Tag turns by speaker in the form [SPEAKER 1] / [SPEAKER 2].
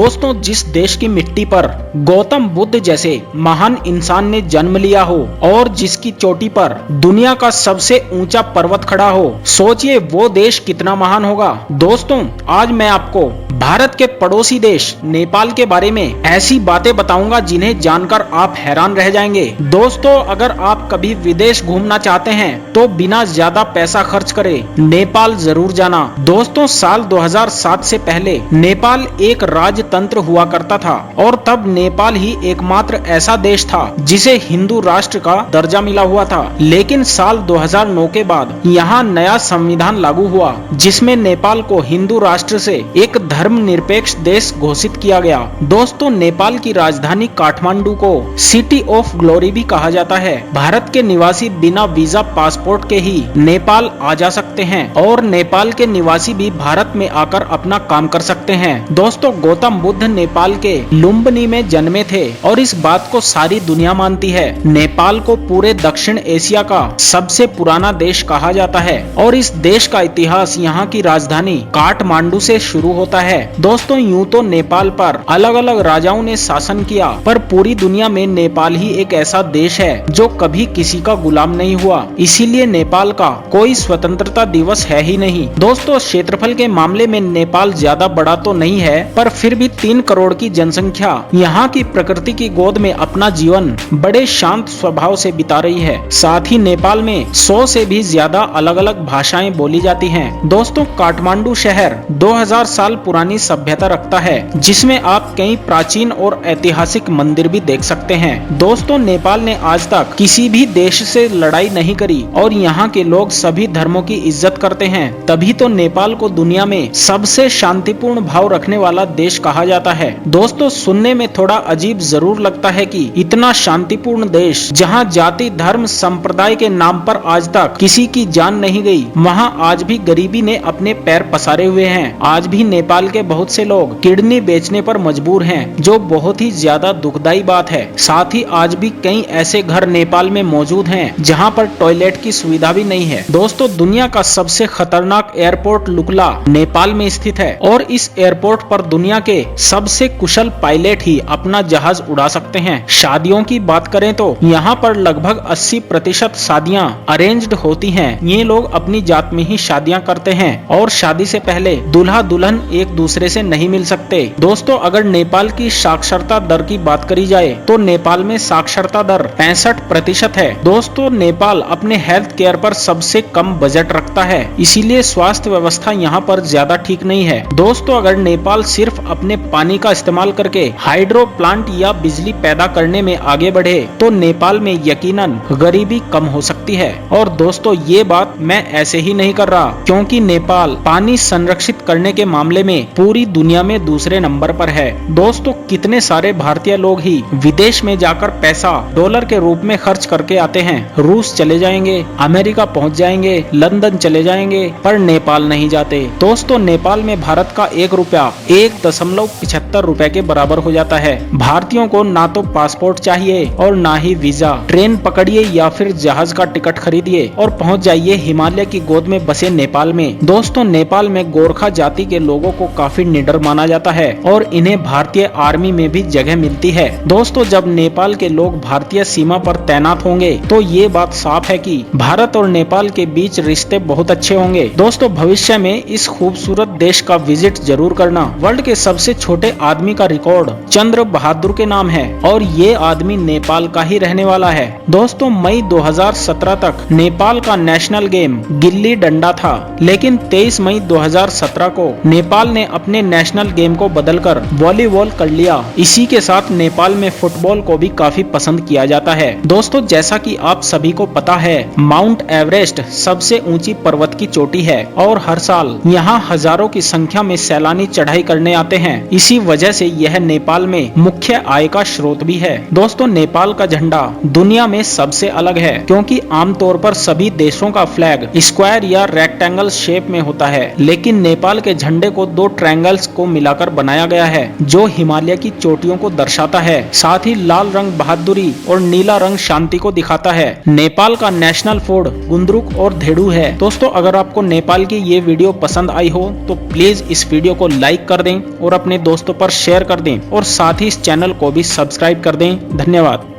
[SPEAKER 1] दोस्तों, जिस देश की मिट्टी पर गौतम बुद्ध जैसे महान इंसान ने जन्म लिया हो और जिसकी चोटी पर दुनिया का सबसे ऊंचा पर्वत खड़ा हो, सोचिए वो देश कितना महान होगा। दोस्तों, आज मैं आपको भारत के पड़ोसी देश नेपाल के बारे में ऐसी बातें बताऊंगा जिन्हें जानकर आप हैरान रह जाएंगे। दोस्तों, अगर आप कभी विदेश घूमना चाहते हैं तो बिना ज्यादा पैसा खर्च करे नेपाल जरूर जाना। दोस्तों, साल 2007 से पहले नेपाल एक राजतंत्र हुआ करता था और तब नेपाल ही एकमात्र ऐसा देश था जिसे हिंदू राष्ट्र का दर्जा मिला हुआ था। लेकिन साल 2009 के बाद यहाँ नया संविधान लागू हुआ जिसमें नेपाल को हिंदू राष्ट्र से एक धर्मनिरपेक्ष देश घोषित किया गया। दोस्तों, नेपाल की राजधानी काठमांडू को सिटी ऑफ ग्लोरी भी कहा जाता है। भारत के निवासी बिना वीजा पासपोर्ट के ही नेपाल आ जा सकते हैं और नेपाल के निवासी भी भारत में आकर अपना काम कर सकते हैं। दोस्तों, गौतम बुद्ध नेपाल के लुम्बिनी में जन्मे थे और इस बात को सारी दुनिया मानती है। नेपाल को पूरे दक्षिण एशिया का सबसे पुराना देश कहा जाता है और इस देश का इतिहास यहाँ की राजधानी काठमांडू से शुरू होता है। दोस्तों, यूं तो नेपाल पर अलग अलग राजाओं ने शासन किया, पर पूरी दुनिया में नेपाल ही एक ऐसा देश है जो कभी किसी का गुलाम नहीं हुआ। इसीलिए नेपाल का कोई स्वतंत्रता दिवस है ही नहीं। दोस्तों, क्षेत्रफल के मामले में नेपाल ज्यादा बड़ा तो नहीं है, पर फिर भी 3 करोड़ की जनसंख्या यहाँ की प्रकृति की गोद में अपना जीवन बड़े शांत स्वभाव से बिता रही है। साथ ही नेपाल में 100 से भी ज्यादा अलग अलग भाषाएं बोली जाती हैं। दोस्तों, काठमांडू शहर 2000 साल पुरानी सभ्यता रखता है जिसमें आप कई प्राचीन और ऐतिहासिक मंदिर भी देख सकते हैं। दोस्तों, नेपाल ने आज तक किसी भी देश से लड़ाई नहीं करी और यहाँ के लोग सभी धर्मों की इज्जत करते हैं। तभी तो नेपाल को दुनिया में सबसे शांतिपूर्ण भाव रखने वाला देश कहा जाता है। दोस्तों, सुनने में थोड़ा अजीब जरूर लगता है कि इतना शांतिपूर्ण देश जहाँ जाति धर्म संप्रदाय के नाम पर आज तक किसी की जान नहीं गई, वहाँ आज भी गरीबी ने अपने पैर पसारे हुए हैं। आज भी नेपाल के बहुत से लोग किडनी बेचने पर मजबूर हैं, जो बहुत ही ज्यादा दुखदायी बात है। साथ ही आज भी कई ऐसे घर नेपाल में मौजूद हैं जहां पर टॉयलेट की सुविधा भी नहीं है। दोस्तों, दुनिया का सबसे खतरनाक एयरपोर्ट लुकला नेपाल में स्थित है और इस एयरपोर्ट पर दुनिया के सबसे कुशल पायलट ही अपना जहाज उड़ा सकते हैं। शादियों की बात करें तो यहाँ पर लगभग 80% शादियाँ अरेंज्ड होती हैं। ये लोग अपनी जात में ही शादियाँ करते हैं और शादी से पहले दूल्हा दुल्हन एक दूसरे से नहीं मिल सकते। दोस्तों, अगर नेपाल की साक्षरता दर की बात करी जाए तो नेपाल में साक्षरता दर 65% है। दोस्तों, नेपाल अपने हेल्थ केयर पर सबसे कम बजट रखता है, इसीलिए स्वास्थ्य व्यवस्था यहाँ पर ज्यादा ठीक नहीं है। दोस्तों, अगर नेपाल सिर्फ अपने पानी का इस्तेमाल करके हाइड्रो प्लांट या बिजली पैदा करने में आगे बढ़े तो नेपाल में यकीनन गरीबी कम हो सकती है। और दोस्तों, ये बात मैं ऐसे ही नहीं कर रहा, क्योंकि नेपाल पानी संरक्षित करने के मामले में पूरी दुनिया में दूसरे नंबर पर है। दोस्तों, कितने सारे भारतीय लोग ही विदेश में जाकर पैसा डॉलर के रूप में खर्च करके आते हैं। रूस चले जाएंगे, अमेरिका पहुंच जाएंगे, लंदन चले जाएंगे, पर नेपाल नहीं जाते। दोस्तों, नेपाल में भारत का 1 रुपया 1.75 रुपए के बराबर हो जाता है। भारतीयों को ना तो पासपोर्ट चाहिए और ना ही वीजा। ट्रेन पकड़िए या फिर जहाज का टिकट खरीदिए और पहुंच जाइए हिमालय की गोद में बसे नेपाल में। दोस्तों, नेपाल में गोरखा जाति के लोगों को काफी निडर माना जाता है और इन्हें भारतीय आर्मी में भी जगह मिलती है। दोस्तों, जब नेपाल के लोग भारतीय सीमा पर तैनात होंगे तो ये बात साफ है कि भारत और नेपाल के बीच रिश्ते बहुत अच्छे होंगे। दोस्तों, भविष्य में इस खूबसूरत देश का विजिट जरूर करना। वर्ल्ड के सबसे छोटे आदमी का रिकॉर्ड चंद्र बहादुर के नाम है और ये आदमी नेपाल का ही रहने वाला है। दोस्तों, मई 2017 तक नेपाल का नेशनल गेम गिल्ली डंडा था, लेकिन 23 मई 2017 को नेपाल ने अपने नेशनल गेम को बदलकर वॉलीबॉल कर लिया। इसी के साथ नेपाल में फुटबॉल को भी काफी पसंद किया जाता है। दोस्तों, जैसा कि आप सभी को पता है, माउंट एवरेस्ट सबसे ऊंची पर्वत की चोटी है और हर साल यहाँ हजारों की संख्या में सैलानी चढ़ाई करने आते हैं। इसी वजह से यह नेपाल में मुख्य आय का स्रोत भी है। दोस्तों, नेपाल का झंडा दुनिया में सबसे अलग है, क्योंकि आमतौर पर सभी देशों का फ्लैग स्क्वायर या रेक्टेंगल शेप में होता है, लेकिन नेपाल के झंडे को 2 ट्रायंगल्स को मिलाकर बनाया गया है जो हिमालय की चोटियों को दर्शाता है। साथ ही लाल रंग बहादुरी और नीला रंग शांति को दिखाता है। नेपाल का नेशनल फूड गुन्द्रुक और धेड़ू है। दोस्तों, अगर आपको नेपाल की ये वीडियो पसंद आई हो तो प्लीज इस वीडियो को लाइक कर दें और अपने अपने दोस्तों पर शेयर कर दें और साथ ही इस चैनल को भी सब्सक्राइब कर दें। धन्यवाद।